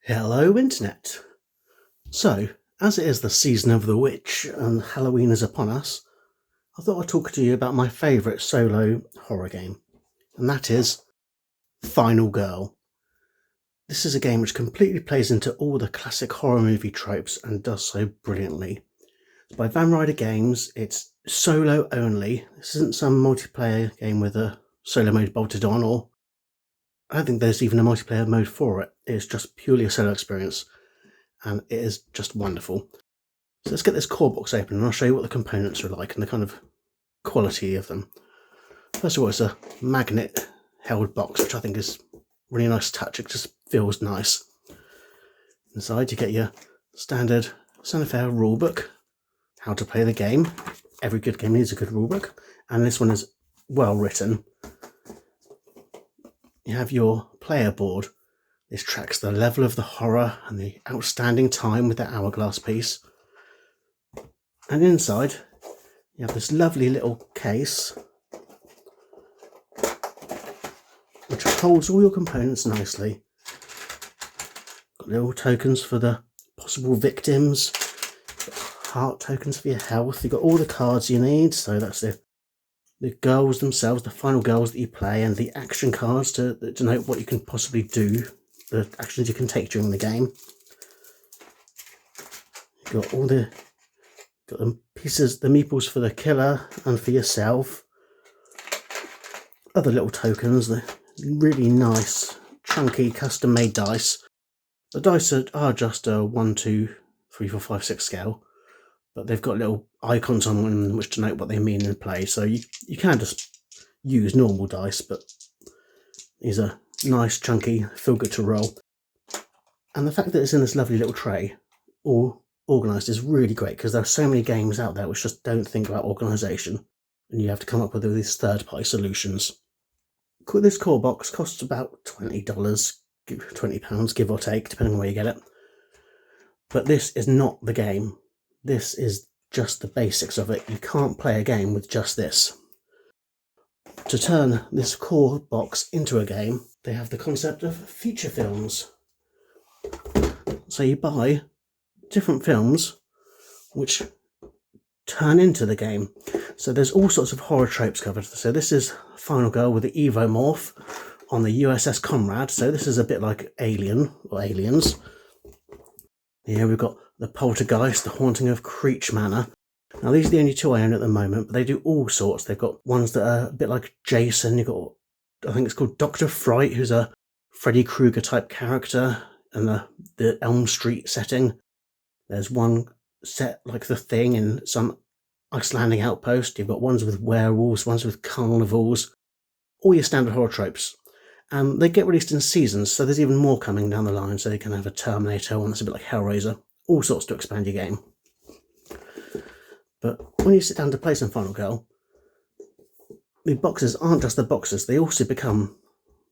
Hello, Internet. So, as it is the season of the witch and Halloween is upon us, I thought I'd talk to you about my favourite solo horror game, and that is Final Girl. This is a game which completely plays into all the classic horror movie tropes and does so brilliantly. It's by Van Ryder Games, it's solo only. This isn't some multiplayer game with a solo mode bolted on, or I don't think there's even a multiplayer mode for it. It's just purely a solo experience, and it is just wonderful. So let's get this core box open and I'll show you what the components are like and the kind of quality of them. First of all, it's a magnet held box, which I think is really nice touch. It just feels nice. Inside you get your standard Santa Fe rulebook, how to play the game. Every good game needs a good rulebook, and this one is well written. You have your player board. This tracks the level of the horror and the outstanding time with the hourglass piece. And inside, you have this lovely little case which holds all your components nicely. Got little tokens for the possible victims, heart tokens for your health. You've got all the cards you need, so that's the girls themselves, the final girls that you play, and the action cards to denote what you can possibly do, the actions you can take during the game. You've got all the pieces, the meeples for the killer and for yourself. Other little tokens, the really nice, chunky, custom-made dice. The dice are just a 1, 2, 3, 4, 5, 6 scale, but they've got little icons on them which denote what they mean in play. So you can just use normal dice, but these are nice, chunky, feel good to roll. And the fact that it's in this lovely little tray, all organised, is really great, because there are so many games out there which just don't think about organisation, and you have to come up with all these third-party solutions. This core box costs about $20, £20, give or take, depending on where you get it. But this is not the game. This is just the basics of it. You can't play a game with just this. To turn this core box into a game, they have the concept of feature films. So you buy different films which turn into the game. So there's all sorts of horror tropes covered. So this is Final Girl with the Evomorph on the USS Conrad. So this is a bit like Alien or Aliens. Here we've got the Poltergeist, the Haunting of Creech Manor. Now these are the only two I own at the moment, but they do all sorts. They've got ones that are a bit like Jason. You've got, I think it's called Dr. Fright, who's a Freddy Krueger type character in the Elm Street setting. There's one set like The Thing in some Icelandic outpost. You've got ones with werewolves, ones with carnivals, all your standard horror tropes. And they get released in seasons, so there's even more coming down the line. So you can have a Terminator one that's a bit like Hellraiser, all sorts to expand your game. But when you sit down to play some Final Girl, the boxes aren't just the boxes, they also become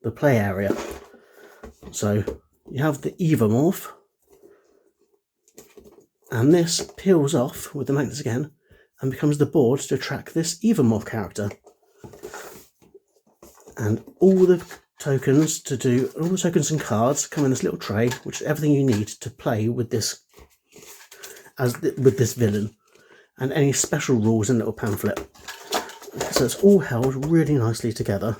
the play area. So you have the Evomorph, and this peels off with the magnets again and becomes the board to track this Evomorph character. And all the tokens and cards come in this little tray, which is everything you need to play with this with this villain, and any special rules in a little pamphlet. So it's all held really nicely together.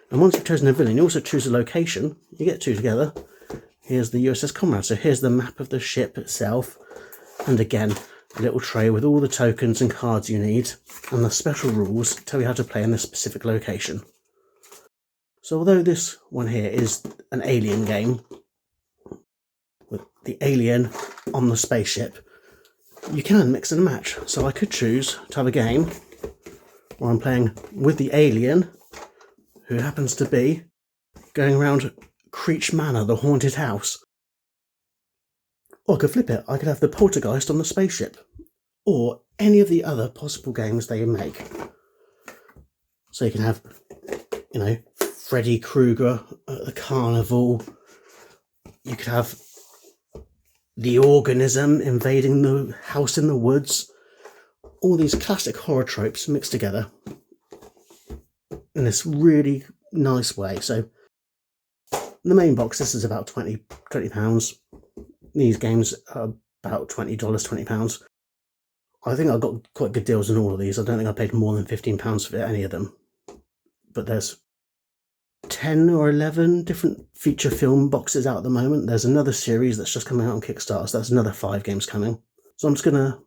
And once you've chosen a villain, you also choose a location. You get two together. Here's the USS Conrad. So here's the map of the ship itself. And again, a little tray with all the tokens and cards you need, and the special rules tell you how to play in this specific location. So although this one here is an alien game, with the alien on the spaceship, you can mix and match. So I could choose to have a game where I'm playing with the alien, who happens to be going around Creech Manor, the haunted house. Or I could flip it. I could have the Poltergeist on the spaceship, or any of the other possible games they make. So you can have, Freddy Krueger at the carnival. You could have the organism invading the house in the woods. All these classic horror tropes mixed together in this really nice way. So The main box, this is about £20. These games are about $20, £20. I think I got quite good deals on all of these. I don't think I paid more than £15 for any of them. But there's 10 or 11 different feature film boxes out at the moment. There's another series that's just coming out on Kickstarter, so that's another 5 games coming. So I'm just going to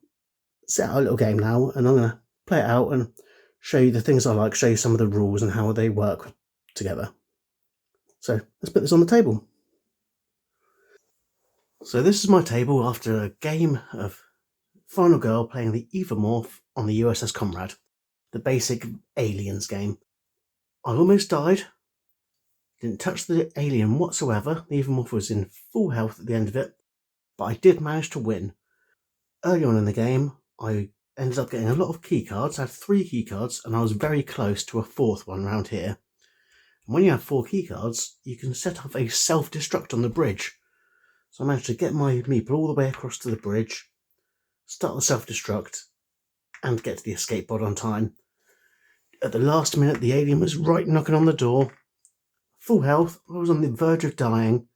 set out a little game now, and I'm going to play it out and show you the things I like, show you some of the rules and how they work together. So let's put this on the table. So this is my table after a game of Final Girl playing the Evamorph on the USS Comrade, the basic Aliens game. I almost died. Didn't touch the alien whatsoever. The Evamorph was in full health at the end of it, but I did manage to win. Early on in the game, I ended up getting a lot of key cards. I had 3 key cards, and I was very close to a 4th one around here. And when you have 4 key cards, you can set off a self-destruct on the bridge. So I managed to get my meeple all the way across to the bridge, start the self-destruct, and get to the escape pod on time. At the last minute, the alien was right knocking on the door. Full health, I was on the verge of dying.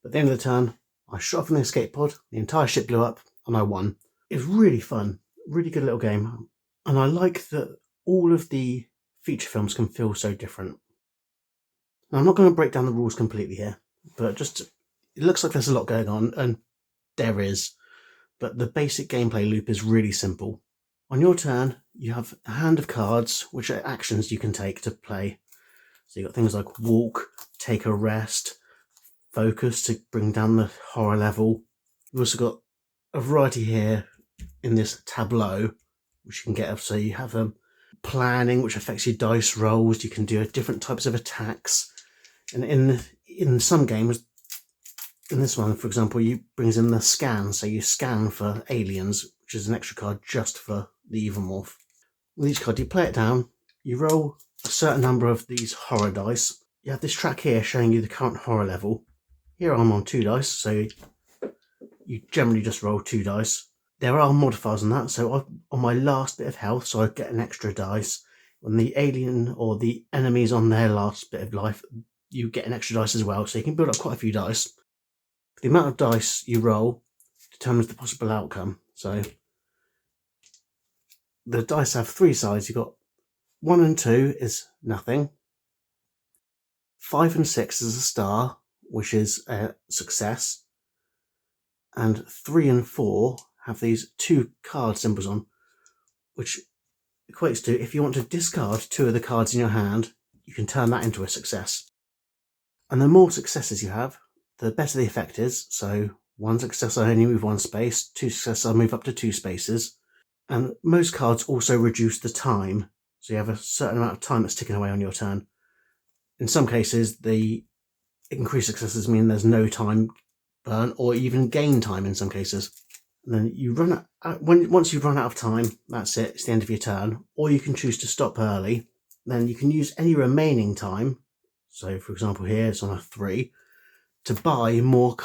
But at the end of the turn, I shot from the escape pod, the entire ship blew up, and I won. It was really fun, really good little game. And I like that all of the feature films can feel so different. Now, I'm not going to break down the rules completely here, but just, it looks like there's a lot going on, and there is. But the basic gameplay loop is really simple. On your turn, you have a hand of cards, which are actions you can take to play. So you've got things like walk, take a rest, focus to bring down the horror level. You've also got a variety here in this tableau, which you can get up. So you have planning, which affects your dice rolls. You can do different types of attacks. And in some games, in this one, for example, you brings in the scan. So you scan for aliens, which is an extra card just for the Evamorph. With each card, you play it down. You roll a certain number of these horror dice. You have this track here showing you the current horror level. Here I'm on 2 dice, so you generally just roll 2 dice. There are modifiers on that, so on my last bit of health, so I get an extra dice. When the alien or the enemy's on their last bit of life, you get an extra dice as well, so you can build up quite a few dice. The amount of dice you roll determines the possible outcome. So the dice have 3 sides. You've got 1 and 2 is nothing. 5 and 6 is a star, which is a success. And 3 and 4 have these 2 card symbols on, which equates to, if you want to discard 2 of the cards in your hand, you can turn that into a success. And the more successes you have, the better the effect is. So 1 success, I only move 1 space. 2 successes, I move up to 2 spaces. And most cards also reduce the time. So you have a certain amount of time that's ticking away on your turn. In some cases, the increased successes mean there's no time burn, or even gain time in some cases. And then you run out, once you've run out of time, that's it, it's the end of your turn. Or you can choose to stop early. Then you can use any remaining time. So for example here, it's on a 3, to buy more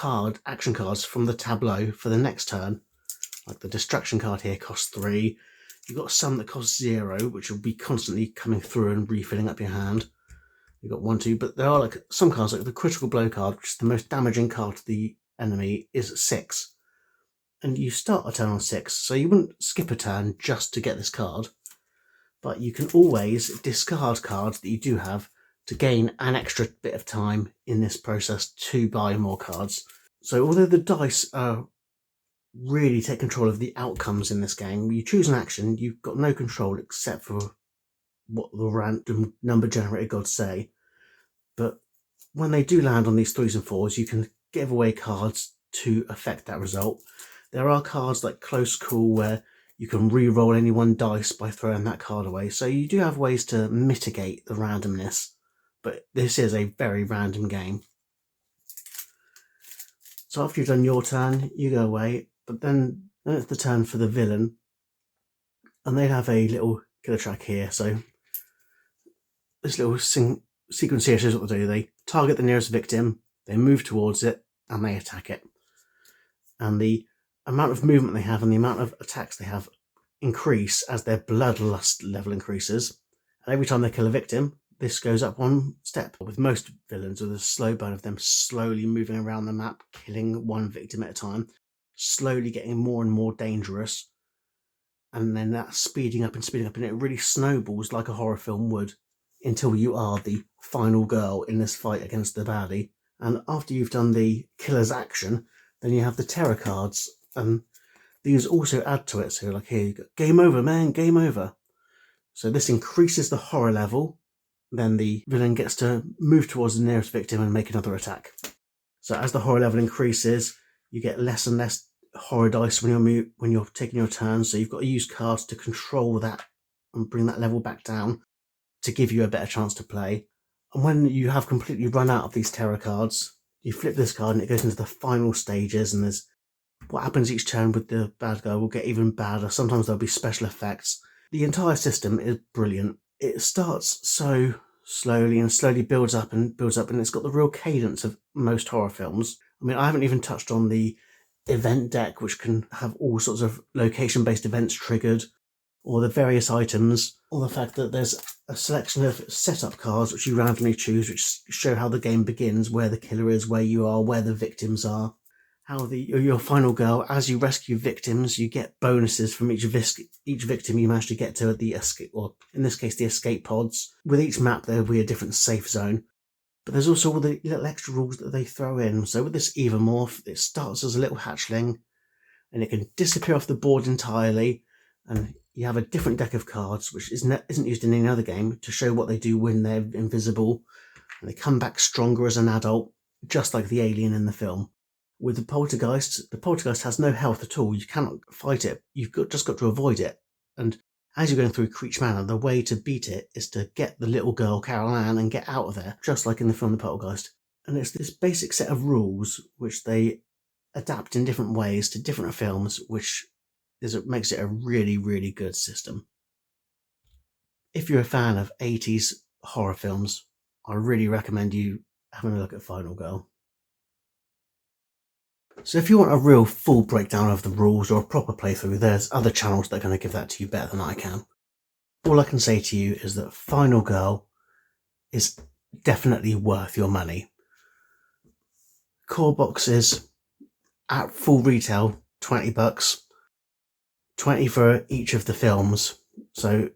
action cards from the tableau for the next turn. Like the distraction card here costs 3. You've got some that cost 0, which will be constantly coming through and refilling up your hand. You've got 1, 2, but there are like some cards, like the critical blow card, which is the most damaging card to the enemy, is 6. And you start a turn on 6, so you wouldn't skip a turn just to get this card. But you can always discard cards that you do have to gain an extra bit of time in this process to buy more cards. So although the dice really take control of the outcomes in this game, you choose an action, you've got no control except for what the random number generator gods say. But when they do land on these 3s and 4s, you can give away cards to affect that result. There are cards like Close Call where you can re-roll any 1 dice by throwing that card away. So you do have ways to mitigate the randomness, but this is a very random game. So after you've done your turn, you go away, but then it's the turn for the villain, and they have a little killer track here. So this little sequence here shows what they do. They target the nearest victim, they move towards it, and they attack it. And the amount of movement they have and the amount of attacks they have increase as their bloodlust level increases. And every time they kill a victim, this goes up one step. With most villains, with a slow burn of them slowly moving around the map, killing one victim at a time, slowly getting more and more dangerous, and then that speeding up, and it really snowballs like a horror film would until you are the final girl in this fight against the baddie. And after you've done the killer's action, then you have the terror cards, and these also add to it. So like here, you go, game over, man, game over. So this increases the horror level. Then the villain gets to move towards the nearest victim and make another attack. So as the horror level increases, you get less and less horror dice when you're taking your turn. So you've got to use cards to control that and bring that level back down to give you a better chance to play. And when you have completely run out of these terror cards, you flip this card and it goes into the final stages, and there's what happens each turn with the bad guy will get even badder. Sometimes there'll be special effects. The entire system is brilliant. It starts so slowly and slowly builds up, and it's got the real cadence of most horror films. I mean, I haven't even touched on the event deck, which can have all sorts of location-based events triggered, or the various items, or the fact that there's a selection of setup cards which you randomly choose, which show how the game begins, where the killer is, where you are, where the victims are. How your final girl, as you rescue victims, you get bonuses from each victim you manage to get to at the escape, or in this case the escape pods. With each map there will be a different safe zone. But there's also all the little extra rules that they throw in. So with this Evamorph, it starts as a little hatchling, and it can disappear off the board entirely, and you have a different deck of cards, which isn't used in any other game, to show what they do when they're invisible, and they come back stronger as an adult, just like the alien in the film. With the poltergeist has no health at all. You cannot fight it. You've just got to avoid it. And as you're going through Creech Manor, the way to beat it is to get the little girl, Carol Ann, and get out of there, just like in the film The Poltergeist. And it's this basic set of rules which they adapt in different ways to different films, which makes it a really, really good system. If you're a fan of 80s horror films, I really recommend you having a look at Final Girl. So if you want a real full breakdown of the rules or a proper playthrough, there's other channels that are going to give that to you better than I can. All I can say to you is that Final Girl is definitely worth your money. Core boxes at full retail, $20. 20 for each of the films. So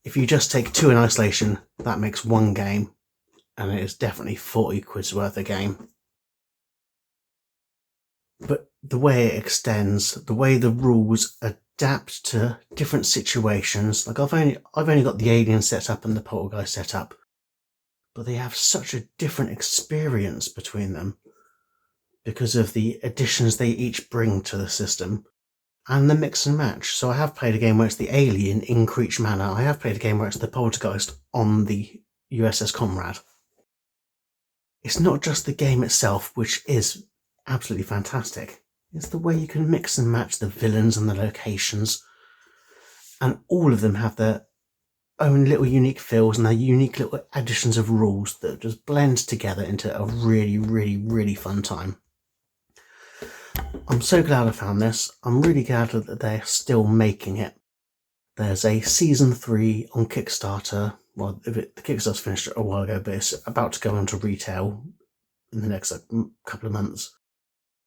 if you just take 2 in isolation, that makes 1 game, and it is definitely 40 quid's worth a game. But the way it extends, the way the rules adapt to different situations, like I've only got the alien set up and the poltergeist set up, but they have such a different experience between them because of the additions they each bring to the system. And the mix and match. So I have played a game where it's the alien in Creech Manor. I have played a game where it's the poltergeist on the USS Comrade. It's not just the game itself, which is absolutely fantastic. It's the way you can mix and match the villains and the locations. And all of them have their own little unique feels and their unique little additions of rules that just blend together into a really, really, really fun time. I'm so glad I found this. I'm really glad that they're still making it. There's a season 3 on Kickstarter. Well, the Kickstarter's finished a while ago, but it's about to go onto retail in the next couple of months.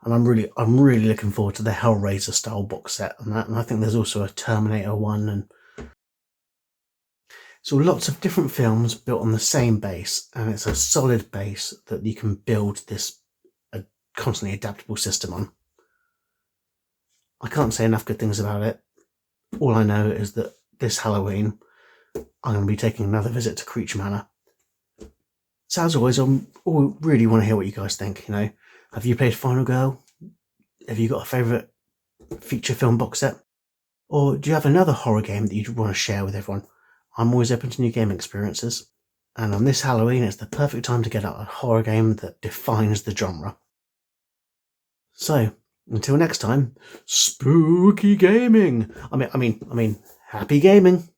And I'm really looking forward to the Hellraiser style box set and that. And I think there's also a Terminator one, and so lots of different films built on the same base, and it's a solid base that you can build this constantly adaptable system on. I can't say enough good things about it. All I know is that this Halloween, I'm going to be taking another visit to Creech Manor. So as always, I really want to hear what you guys think. You know, have you played Final Girl? Have you got a favourite feature film box set? Or do you have another horror game that you'd want to share with everyone? I'm always open to new game experiences. And on this Halloween, it's the perfect time to get out a horror game that defines the genre. So, until next time, spooky gaming. I mean, happy gaming.